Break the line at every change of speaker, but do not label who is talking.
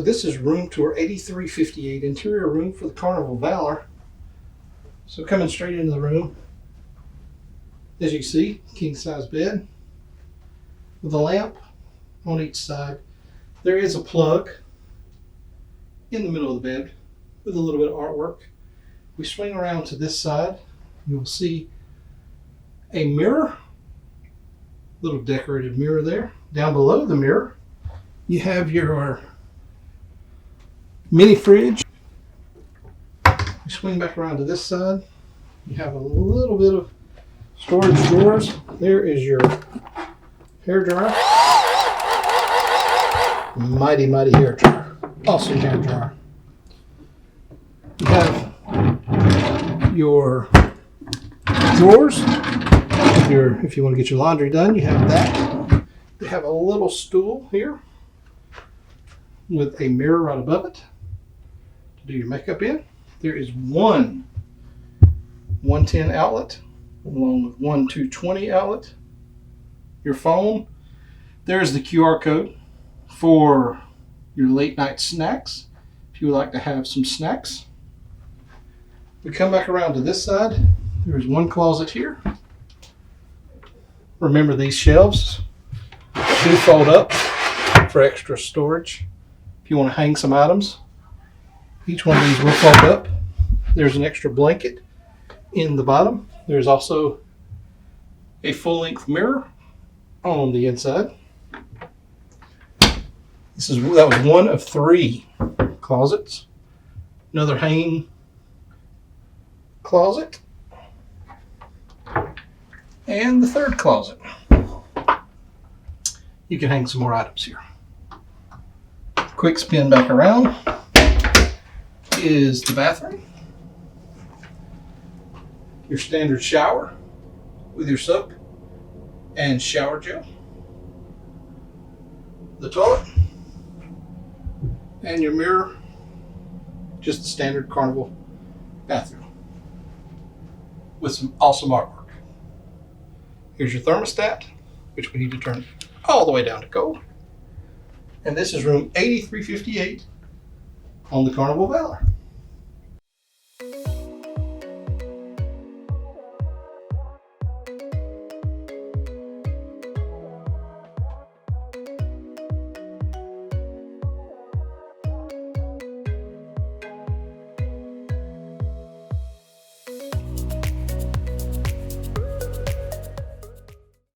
So this is room tour 8358, interior room for the Carnival Valor. So coming straight into the room, as you can see, king size bed with a lamp on each side. There is a plug in the middle of the bed with a little bit of artwork. We swing around to this side, you'll see a mirror, little decorated mirror there. Down below the mirror, you have your mini fridge. We swing back around to this side. You have a little bit of storage drawers. There is your hair dryer. Mighty, mighty hair dryer. Awesome hair dryer. You have your drawers. If you want to get your laundry done, you have that. They have a little stool here with a mirror right above it to do your makeup in. There is one 110 outlet along with one 220 outlet. Your phone. There's the QR code for your late night snacks if you would like to have some snacks. We come back around to this side. There is one closet here. Remember, these shelves do fold up for extra storage. If you want to hang some items, each one of these will fold up. There's an extra blanket in the bottom. There's also a full-length mirror on the inside. That was one of 3 closets. Another hanging closet. And the third closet. You can hang some more items here. Quick spin back around is the bathroom. Your standard shower with your soap and shower gel. The toilet and your mirror. Just the standard Carnival bathroom with some awesome artwork. Here's your thermostat, which we need to turn all the way down to cold. And this is room 8358 on the Carnival Valor.